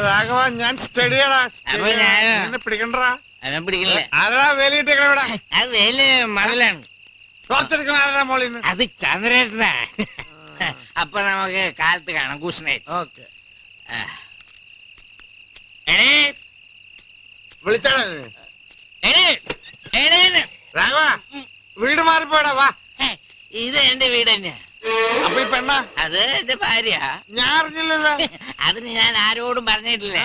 രാഘവ ഞാൻ സ്റ്റഡിയാടാ. അപ്പൊ ഞാനോ? എന്നെ പിടിക്കണ്ടാ. അവൻ പിടിക്കില്ല. ആരാ വേലിയിട്ടേക്കണ ഇവിടെ? അത് വേല് മതിലാണ്. ടോർച്ചെടുക്കണ ആരാ മോളിന്ന്? അത് ചന്ദ്രേട്ടനാ. അപ്പൊ നമുക്ക് കാലത്ത് കാണാം. Good night. ഓക്കെ. വിളിച്ചാടാ രാഘവ വീട് മാറിപ്പോടാ. വാ, ഇത് എന്റെ വീട് തന്നെയാ. അപ്പൊ ഈ പെണ്ണ? അത് എന്റെ ഭാര്യ. ഞാൻ അറിഞ്ഞില്ലല്ലോ. അതിന് ഞാൻ ആരോടും പറഞ്ഞിട്ടില്ല.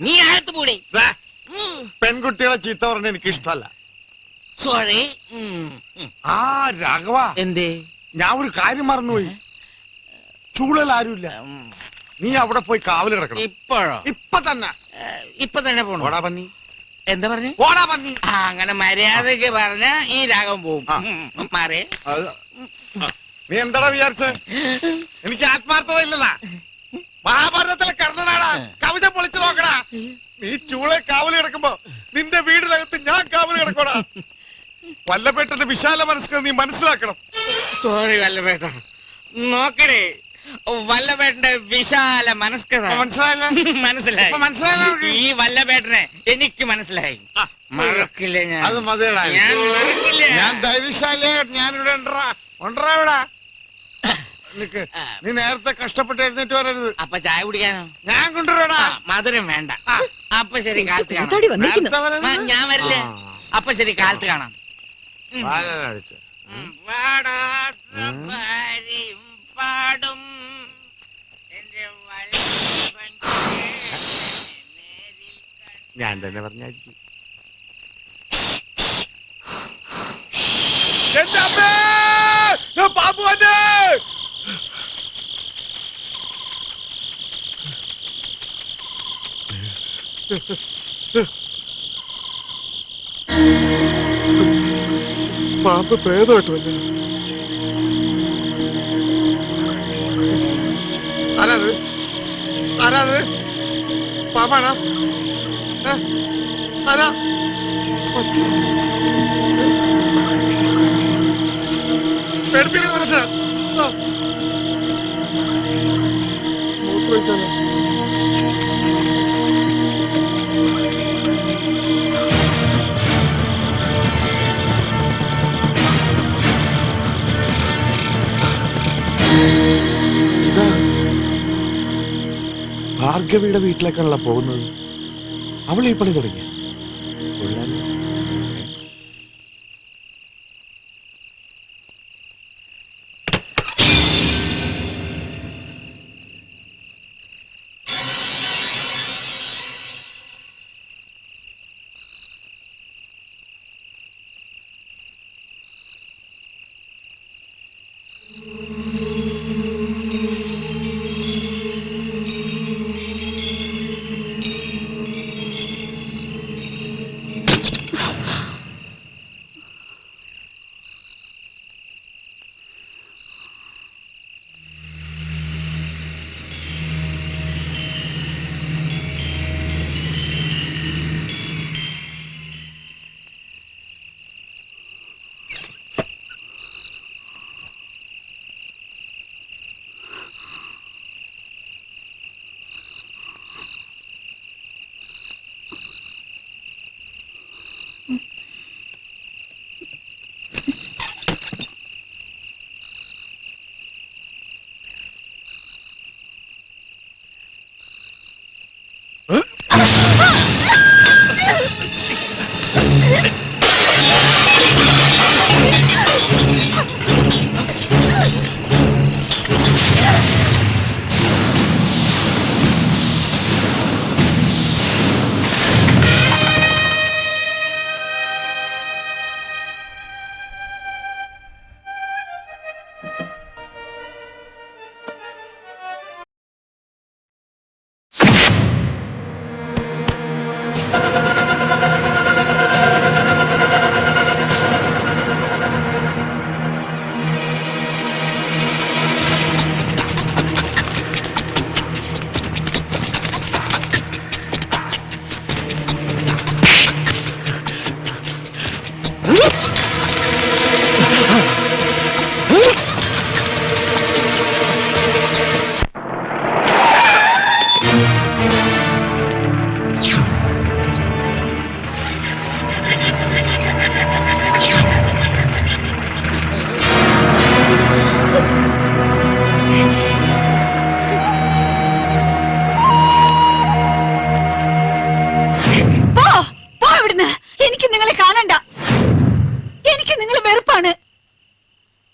നീ ആഴത്ത് പൂടി. പെൺകുട്ടികളെ ചീത്ത പറഞ്ഞ എനിക്ക് ഇഷ്ടമല്ല. സോറി. ആ രാഘവ, എന്തേ? ഞാൻ ഒരു കാര്യം മറന്നുപോയി. ചൂളൽ ആരുമില്ല. നീ അവിടെ പോയി കാവല് കിടക്കണം. ഇപ്പോഴോ? ഇപ്പൊ തന്നെ. ഇപ്പൊ തന്നെ പോണോ? ഓടാ പന്നി. എന്താ പറഞ്ഞു? ഓടാ പന്നി. അങ്ങനെ മര്യാദക്ക് പറഞ്ഞ ഈ രാഗം പോവും. മാറേ. നീ എന്താടാ വിചാരിച്ച? എനിക്ക് ആത്മാർത്ഥത ഇല്ലതാ. മഹാഭാരതത്തിലെ കർണനാടാ. കവിത പൊളിച്ചു നോക്കടാ. നീ ചൂളെ കാവല് കിടക്കുമ്പോ നിന്റെ വീടിനകത്ത് ഞാൻ കാവല് കിടക്കോടാ. വല്ലപേട്ടന്റെ വിശാല മനസ്സ് നീ മനസ്സിലാക്കണം. സോറി വല്ലപേട്ട. നോക്കണേ, വല്ലപേട്ടന്റെ വിശാല മനസ്കത മനസ്സിലായി. ഈ വല്ലപേട്ടനെ എനിക്ക് മനസ്സിലായി. മറക്കില്ല ഞാൻ. അത് മതിയടാ. ഞാൻ മറക്കില്ല. ഞാൻ ധൈര്യശാലിയാ. ഞാനിവിടെ ഉണ്ടറാ ഇവിടെ. നിക്ക്, നീ നേരത്തെ കഷ്ടപ്പെട്ട് എഴുന്നേറ്റ് വരരുത്. അപ്പൊ ചായ കുടിക്കാനോ? ഞാൻ കൊണ്ടുവരാടാ. മധുരം വേണ്ട. അപ്പൊ ശരി, കാലത്ത് കാണാം. ഞാൻ വരില്ലേ? അപ്പൊ ശരി, കാലത്ത് കാണാം. പാടും ഞാൻ തന്നെ പറഞ്ഞായിരിക്കും. ബാബു വന്നേ. പാമ്പ് പ്രേതമായിട്ട് വന്നെ. ആരാത്? ആരാത്? പാമ്പാണോ? ആരാ? പേടിപ്പിക്കുന്ന മനുഷ്യനാ. മൂത്രമൊഴിച്ചാലോ? ഭാർഗവിയുടെ വീട്ടിലേക്കാണല്ലോ പോകുന്നത്. അവൾ ഈ പണി തുടങ്ങിയ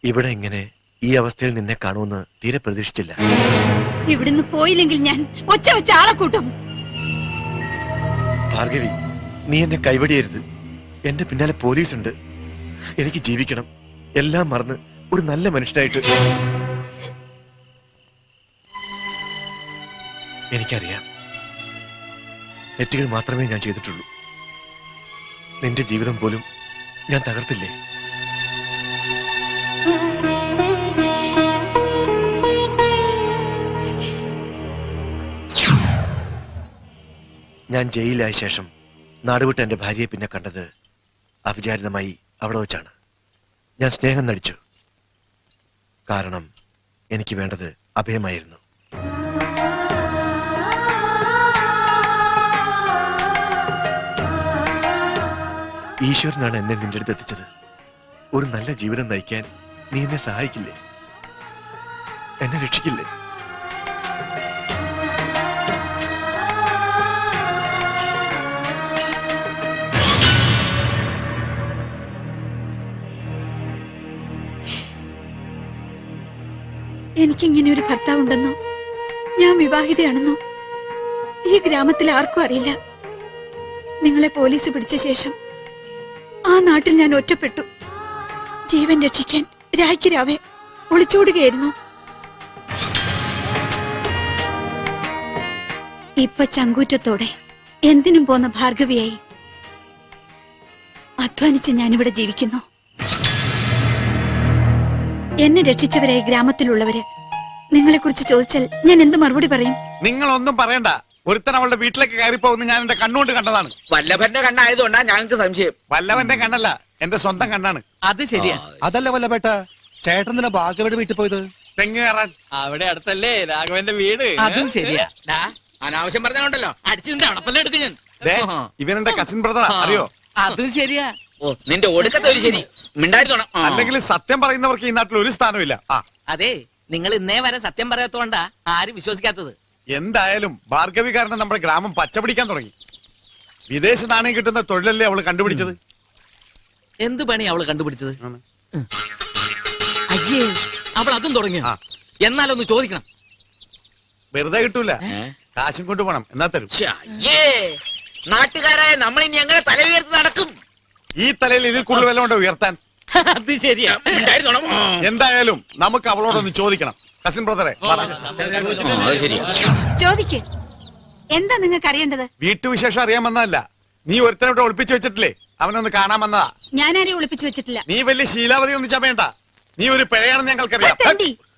ഇവിടെ ഇങ്ങനെ ഈ അവസ്ഥയിൽ നിന്നെ കാണുമെന്ന് തീരെ പ്രതീക്ഷിച്ചില്ല. ഇവിടുന്ന് പോയില്ലെങ്കിൽ ഞാൻ ഒച്ച വെച്ച ആളെ കൂട്ടും. ഭാർഗവി, നീ എന്നെ കൈവടിയരുത്. എന്റെ പിന്നാലെ പോലീസ് ഉണ്ട്. എനിക്ക് ജീവിക്കണം. എല്ലാം മറന്ന് ഒരു നല്ല മനുഷ്യനായിട്ട്. എനിക്കറിയാം, തെറ്റുകൾ മാത്രമേ ഞാൻ ചെയ്തിട്ടുള്ളൂ. നിന്റെ ജീവിതം പോലും ഞാൻ തകർത്തില്ലേ? ഞാൻ ജയിലിലായ ശേഷം നാടുവിട്ട് എന്റെ ഭാര്യയെ പിന്നെ കണ്ടത് അവിചാരിതമായി അവിടെ വെച്ചാണ്. ഞാൻ സ്നേഹം നടിച്ചു. കാരണം എനിക്ക് വേണ്ടത് അഭയമായിരുന്നു. ഈശ്വരനാണ് എന്നെ നിന്റെ അടുത്ത് എത്തിച്ചത്. ഒരു നല്ല ജീവിതം നയിക്കാൻ നീ എന്നെ സഹായിക്കില്ലേ? എന്നെ രക്ഷിക്കില്ലേ? എനിക്കിങ്ങനെ ഒരു ഭർത്താവുണ്ടെന്നോ ഞാൻ വിവാഹിതയാണെന്നോ ഈ ഗ്രാമത്തിൽ ആർക്കും അറിയില്ല. നിങ്ങളെ പോലീസ് പിടിച്ച ശേഷം ആ നാട്ടിൽ ഞാൻ ഒറ്റപ്പെട്ടു. ജീവൻ രക്ഷിക്കാൻ രായ്ക്ക് രാവെ ഒളിച്ചോടുകയായിരുന്നു. ഇപ്പൊ ചങ്കൂറ്റത്തോടെ എന്തിനും പോന്ന ഭാർഗവിയായി അധ്വാനിച്ച് ഞാനിവിടെ ജീവിക്കുന്നു. എന്നെ രക്ഷിച്ചവരായി ഗ്രാമത്തിലുള്ളവര് നിങ്ങളെ കുറിച്ച് ചോദിച്ചാൽ ഞാൻ എന്ത് മറുപടി പറയും? നിങ്ങളൊന്നും പറയണ്ട. ഒരുത്തൻ അവളുടെ വീട്ടിലേക്ക് കയറി പോകുന്ന ഞാൻ എന്റെ കണ്ണുകൊണ്ട് കണ്ടതാണ്. വല്ലഭന്റെ കണ്ണായതുകൊണ്ടാ ഞങ്ങൾക്ക് സംശയം. വല്ലവന്റെ കണ്ണല്ല, എന്റെ സ്വന്തം കണ്ണാണ്. അത് ശരിയാ. അതല്ല വല്ലപേട്ട, ചേട്ടൻ തന്നെ ഭാർഗവിയുടെ വീട്ടിൽ പോയത്? തെങ്ങ് കയറാൻ. അവിടെ അടുത്തല്ലേ രാഘവന്റെ വീട്? അതും ശരിയാ. അനാവശ്യം പറഞ്ഞോണ്ടല്ലോ അടിച്ചിട്ട് അടപ്പല്ല എടുക്കും ഞാൻ. ഇവനെന്റെ കസിൻ ബ്രദറാ, അറിയോ? അതും ശരിയാ. ഓ, നിന്റെ ഒടുക്കത്തെ ഒരു ശരി മിണ്ടായിരുന്നോണം. അല്ലെങ്കിൽ സത്യം പറയുന്നവർക്ക് ഈ നാട്ടിൽ ഒരു സ്ഥാനമില്ല. അതെ, നിങ്ങൾ ഇന്നേ വരെ സത്യം പറയാത്തോണ്ടാ ആരും വിശ്വസിക്കാത്തത്. എന്തായാലും ഭാർഗവി കാരണം നമ്മുടെ ഗ്രാമം പച്ചപിടിക്കാൻ തുടങ്ങി. വിദേശ നാണയം കിട്ടുന്ന തൊഴിലല്ലേ അവള് കണ്ടുപിടിച്ചത്. എന്ത് പണി അവള് കണ്ടുപിടിച്ചത്? അയ്യേ, അവൾ അതും തുടങ്ങി. എന്നാലൊന്ന് ചോദിക്കണം. വെറുതെ കിട്ടൂല, കാശും കൊണ്ടുപോകണം. എന്നാ തരും. നാട്ടുകാരായ നമ്മൾ ഇനി എങ്ങനെ തല ഉയർത്തി നടക്കും? ഈ തലയിൽ ഇതിൽ കൂടുതൽ വല്ലതും ഉണ്ടോ ഉയർത്താൻ? അത് ശരിയാ. എന്തായാലും നമുക്ക് അവളോടൊന്ന് ചോദിക്കണം. കസിൻ ബ്രദറെ, ചോദിക്ക്. എന്താ നിങ്ങൾക്ക് അറിയേണ്ടത്? വീട്ടുവിശേഷം അറിയാൻ വന്നതല്ല. നീ ഒരുത്തനോട് ഒളിപ്പിച്ചു വെച്ചിട്ടില്ലേ? അവനൊന്ന് കാണാൻ വന്നതാ. ഞാനാരെയും ഒളിപ്പിച്ചു വെച്ചിട്ടില്ല. നീ വലിയ ശീലാവതി ഒന്നും ചമയണ്ട. നീ ഒരു പിഴയാണെന്ന് ഞങ്ങൾക്കറിയാം.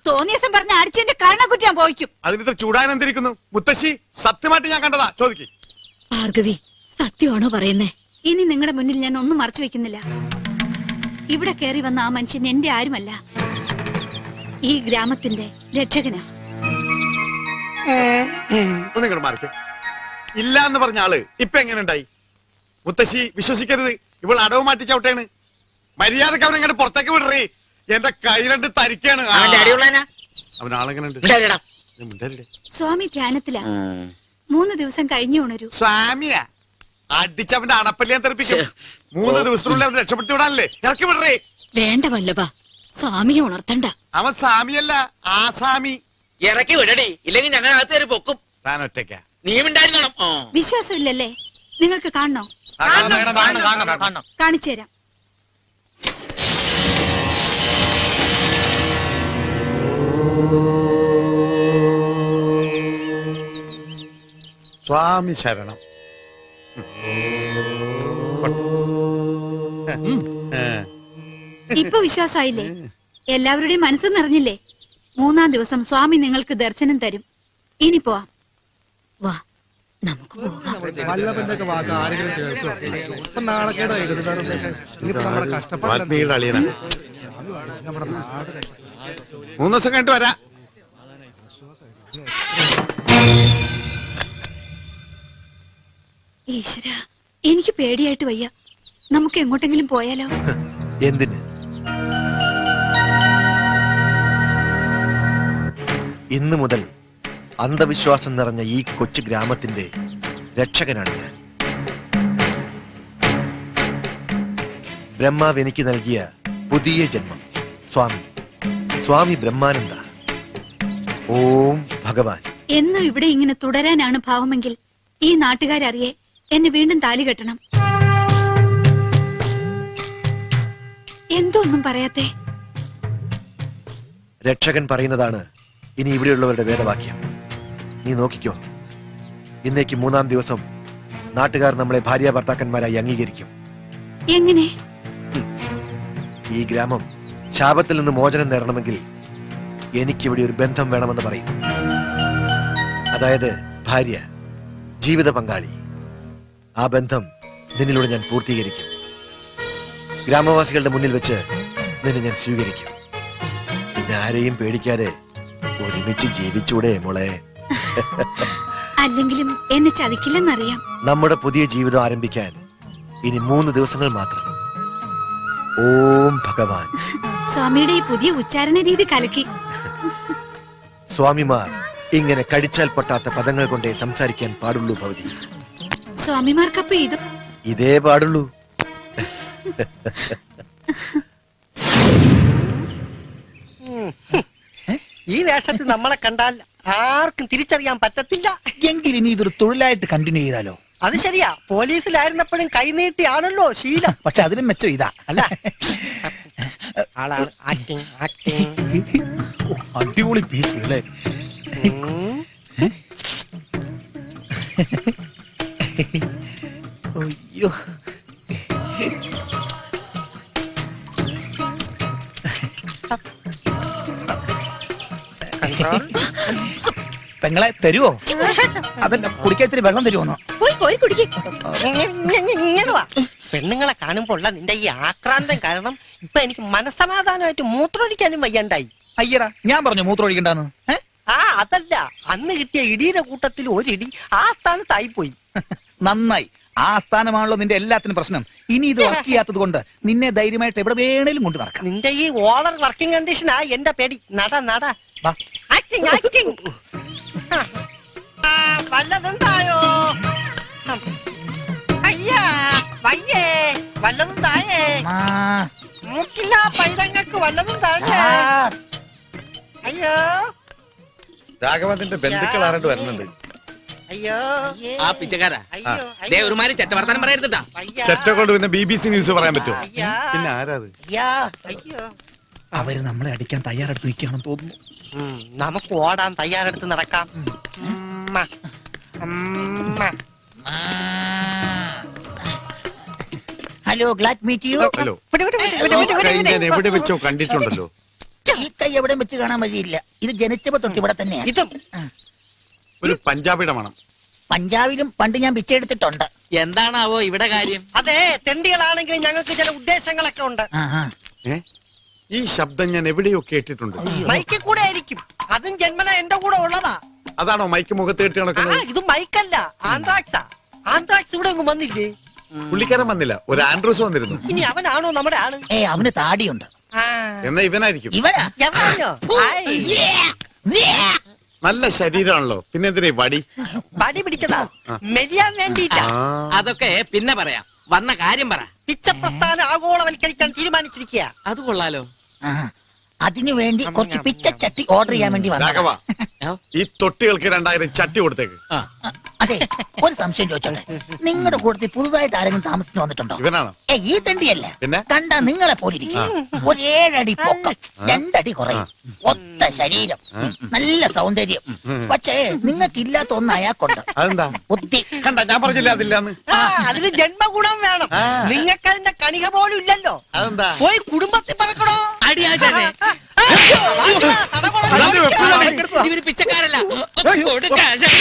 തോന്നിയസം പറഞ്ഞ അടിച്ചെന്റെ കരണക്കുറ്റി ഞാൻ പോയിക്കും. അതിനിത്ര ചൂടാൻ എന്തിരിക്കുന്നു? മുത്തശ്ശി, സത്യമായിട്ട് ഞാൻ കണ്ടതാ. ചോദിക്ക്. ഭാർഗവി, സത്യമാണോ പറയുന്നേ? ഇനി നിങ്ങളുടെ മുന്നിൽ ഞാൻ ഒന്നും മറച്ചു വെക്കുന്നില്ല. ഇവിടെ കയറി വന്ന ആ മനുഷ്യൻ എന്റെ ആരുമല്ല, ഈ ഗ്രാമത്തിന്റെ രക്ഷകനാ. ഒന്നിങ്ങോട്ട് മാറിക്കേ. ഇല്ല എന്ന് പറഞ്ഞ ആള് ഇപ്പൊ എങ്ങനെ ഉണ്ടായി? മുത്തശ്ശി വിശ്വസിക്കരുത്. ഇവൾ അടവ് മാറ്റി ചവിട്ടേണ്. മര്യാദക്ക് അവനെങ്ങനെ പുറത്തേക്ക് വിടറേ. എന്റെ കൈ രണ്ട് തരിക്കാണ്. അവൻ ആളെങ്ങനെ? സ്വാമി ധ്യാനത്തിലാ. 3 ദിവസം കഴിഞ്ഞു ഉണരൂ. സ്വാമിയാ? അടിച്ചവന്റെ അണപ്പല്ലിയാൻ തെറിപ്പിക്കും. 3 ദിവസത്തിനുള്ളിൽ അവൻ രക്ഷപ്പെടുത്തി വിടാനല്ലേ? ഇറക്കി വിടറേ. വേണ്ട വല്ലഭ, സ്വാമിയെ ഉണർത്തണ്ട. അവൻ സ്വാമിയല്ല, ആസാമി. ഇറക്കി വിടടി, ഇല്ലെങ്കിൽ ഞങ്ങൾ അകത്ത് കയറി പൊക്കും. താൻ ഒറ്റയ്ക്കാ? നീ ഉണ്ടായിരുന്നോണം. വിശ്വാസം ഇല്ലല്ലേ? നിങ്ങൾക്ക് കാണണോ? കാണിച്ചു തരാം. സ്വാമി ശരണം. ഇപ്പൊ വിശ്വാസമായില്ലേ? എല്ലാവരുടെയും മനസ്സ് നിറഞ്ഞില്ലേ? 3-ാം ദിവസം സ്വാമി നിങ്ങൾക്ക് ദർശനം തരും. ഇനി പോവാം. വാ, നമുക്ക് പോകാം. വല്ലഭന്റെ ഒക്കെ വാക്ക് ആരെങ്കിലും കേൾക്കോ? ഇപ്പൊ നാളെക്കേടായിരുന്നു നമ്മുടെ കഷ്ടപ്പാട്. 3 ദിവസം കഴിഞ്ഞിട്ട് വരാ. ഈശ്വര, എനിക്ക് പേടിയായിട്ട് വയ്യ. നമുക്ക് എങ്ങോട്ടെങ്കിലും പോയാലോ? എന്തിന്? ഇന്നു മുതൽ അന്ധവിശ്വാസം നിറഞ്ഞ ഈ കൊച്ചു ഗ്രാമത്തിന്റെ രക്ഷകനാണ് ഞാൻ. ബ്രഹ്മാവ് എനിക്ക് നൽകിയ പുതിയ ജന്മം. സ്വാമി, സ്വാമി ബ്രഹ്മാനന്ദ. ഓം ഭഗവാൻ. എന്നും ഇവിടെ ഇങ്ങനെ തുടരാനാണ് ഭാവമെങ്കിൽ ഈ നാട്ടുകാരറിയെ എന്നെ വീണ്ടും താലി കെട്ടണം. എന്തോ ഒന്നും പറയാത്തെ? രക്ഷകൻ പറയുന്നതാണ് ഇനി ഇവിടെയുള്ളവരുടെ വേദവാക്യം. നീ നോക്കിക്കോ, ഇന്നേക്ക് 3-ാം ദിവസം നാട്ടുകാർ നമ്മളെ ഭാര്യ ഭർത്താക്കന്മാരായി അംഗീകരിക്കും. എങ്ങനെ? ഈ ഗ്രാമം ശാപത്തിൽ നിന്ന് മോചനം നേടണമെങ്കിൽ എനിക്കിവിടെ ഒരു ബന്ധം വേണമെന്ന് പറയും. അതായത് ഭാര്യ, ജീവിത പങ്കാളി. ആ ബന്ധം നിന്നിലൂടെ ഞാൻ പൂർത്തീകരിക്കും. ഗ്രാമവാസികളുടെ മുന്നിൽ വെച്ച് നിന്നെ ഞാൻ സ്വീകരിക്കും. പിന്നെ ആരെയും പേടിക്കാതെ ഒരുമിച്ച് ജീവിച്ചൂടെ മോളെ? അല്ലെങ്കിലും എന്നെ ചതിക്കില്ലെന്നറിയാം. നമ്മുടെ പുതിയ ജീവിതം ആരംഭിക്കാൻ ഇനി 3 ദിവസങ്ങൾ മാത്രം. ഓം ഭഗവാൻ. സ്വാമിയുടെ ഈ പുതിയ ഉച്ചാരണ രീതി കലക്കി. സ്വാമിമാർ ഇങ്ങനെ കടിച്ചാൽ പൊട്ടാത്ത പദങ്ങൾ കൊണ്ടേ സംസാരിക്കാൻ പാടുള്ളൂ ഭവതി. സ്വാമിമാർക്കപ്പ ഇതേ പാടുള്ളൂ. ഈ വേഷത്തിൽ നമ്മളെ കണ്ടാൽ ആർക്കും തിരിച്ചറിയാൻ പറ്റത്തില്ല. എങ്കിലും ഇനി ഇതൊരു തൊഴിലായിട്ട് കണ്ടിന്യൂ ചെയ്താലോ? അത് ശരിയാ, പോലീസിലായിരുന്നപ്പോഴും കൈനീട്ടിയാണല്ലോ ശീലം. പക്ഷെ അതിനും മെച്ചം ഇതാ അല്ല ആളാണ് ആക്ടിങ് ആക്ടിങ്. അടിപൊളി പീസ് അല്ലേ? അയ്യോ, പെങ്ങളെ തരുവോ? അതല്ല, കുടിക്കാൻ ഇത്തിരി വെള്ളം തരുമോന്നോ? ഇങ്ങനെ വാ. പെണ്ണുങ്ങളെ കാണുമ്പോ ഉള്ള നിന്റെ ഈ ആക്രാന്തം കാരണം ഇപ്പൊ എനിക്ക് മനസമാധാനമായിട്ട് മൂത്രമൊഴിക്കാനും വയ്യാണ്ടായി. അയ്യടാ, ഞാൻ പറഞ്ഞു മൂത്രമൊഴിക്കണ്ടെന്ന്. ആ അതല്ല, അന്ന് കിട്ടിയ ഇടിയുടെ കൂട്ടത്തിൽ ഒരിടി ആ സ്ഥാനത്തായി പോയി. നന്നായി. ആ സ്ഥാനമാണല്ലോ നിന്റെ എല്ലാത്തിനും പ്രശ്നം. ഇനി ഇത് വർക്ക് ചെയ്യാത്തത് കൊണ്ട് നിന്നെ ധൈര്യമായിട്ട് എവിടെ വേണേലും കൊണ്ട് നടക്കാം. നിന്റെ ഈ ഓവർ വർക്കിംഗ് കണ്ടീഷനാ എന്റെ പേടി. നട നട. Acting acting. വല്ലതും തായോ? അയ്യാ വയ്യേ, വല്ലതും തായേ. മൂക്കില്ല പൈതങ്ങൾക്ക് വല്ലതും താഴെ. അയ്യോ, രാഘവന്റെ ബന്ധുക്കൾ ആരാണ്ട് വരുന്നുണ്ട്. അയ്യോ, ആ പിച്ചക്കാരാ അയ്യോ, ദേ ഒരുമാതിരി ചെറ്റവർത്താനം പറയരുതാ. ചെറ്റ കൊണ്ട് പിന്നെ BBC ന്യൂസ് പറയാൻ പറ്റുമോ? പിന്നെ ആരാത്? അയ്യോ. അവര് നമ്മളെ അടിക്കാൻ തയ്യാറെടുത്ത് നിൽക്കുകയാണെന്ന് തോന്നുന്നു. നമുക്ക് ഓടാൻ തയ്യാറെടുത്ത് നടക്കാം. Hello, glad meet you. Hello. ഞാൻ എവിടെ വെച്ചോ കണ്ടിട്ടുണ്ടല്ലോ. ഈ കൈ എവിടെ വെച്ച് കാണാൻ വഴിയില്ല. ഇത് ജനിച്ചപ്പോ തൊട്ട് ഇവിടെ തന്നെയാണ്. ഇതും ഒരു പഞ്ചാബിയുടെ മണം. പഞ്ചാബിലും പണ്ട് ഞാൻ പിച്ചെടുത്തിട്ടുണ്ട്. എന്താണാവോ ഇവിടെ കാര്യം? അതെ, തെണ്ടികളാണെങ്കിൽ ഞങ്ങൾക്ക് ചില ഉദ്ദേശങ്ങളൊക്കെ ഉണ്ട്. ഈ ശബ്ദം ഞാൻ എവിടെയോ കേട്ടിട്ടുണ്ട്. മൈക്കിൽ കൂടെ ആയിരിക്കും. അതും ജന്മന എന്റെ കൂടെ ഉള്ളതാ. അതാണോ മൈക്ക് മുഖത്ത് കെട്ടി നടക്കുന്നത്? ഇത് മൈക്കല്ല, ആന്ത്രാക്സാ. ആന്ത്രാക്സ് ഇവിടെ ഒന്നും വന്നില്ലേ? പുള്ളിക്കാരൻ വന്നില്ല, ഒരു ആൻഡ്രൂസ് വന്നിരുന്നു. ഇനി അവനാണോ നമ്മുടെ ആള്? അവന് താടിയുണ്ട്. എന്നാ ഇവനായിരിക്കും. ഇവനാ? എവനോ? നല്ല ശരീരമാണല്ലോ, പിന്നെ എന്തിനാ വടി? വടി പിടിച്ചതാ മെലിയാൻ വേണ്ടിയില്ല. അതൊക്കെ പിന്നെ പറയാം, വന്ന കാര്യം പറ. പിച്ചപ്രസ്ഥാനം ആഗോളവൽക്കരിക്കാൻ തീരുമാനിച്ചിരിക്കുക. അത് കൊള്ളാലോ. അതിനു വേണ്ടി കുറച്ച് പിച്ചച്ചട്ടി ഓർഡർ ചെയ്യാൻ വേണ്ടി രാഘവ, ആ? ഈ തൊട്ടികൾക്ക് 2000 ചട്ടി കൊടുത്തേക്ക്. അതെ, ഒരു സംശയം ചോദിച്ചോട്ടെ, നിങ്ങളുടെ കൂട്ടത്തിൽ പുതുതായിട്ട് ആരെങ്കിലും താമസിച്ചു വന്നിട്ടുണ്ടോ? ഇവനാണോ? ഈ തണ്ടിയല്ല, പിന്നെ കണ്ടാ നിങ്ങളെ പോലിരിക്കും. ഒരു 7 അടി പൊക്കം, 2 അടി കുറയും, ഒത്ത ശരീരം, നല്ല സൗന്ദര്യം. പക്ഷേ നിങ്ങൾക്കില്ലാത്ത ഒന്ന് അയാൾക്കുണ്ട്. അതെന്താ? ബുദ്ധി. കണ്ട, ഞാൻ പറഞ്ഞില്ല അതില്ലാന്ന്. അതിന് ജന്മഗുണം വേണം. നിങ്ങൾക്ക് അതിന്റെ കണിക പോലും ഇല്ലല്ലോ. അതെന്താ? പോയി കുടുംബത്തിൽ പറക്കണോ? അടിയാശാനെ അല്ലാതെ വെപ്പുകളാണ്. ഇവര് പിച്ചക്കാരല്ല. കൊടുക്ക, ആശാൻ.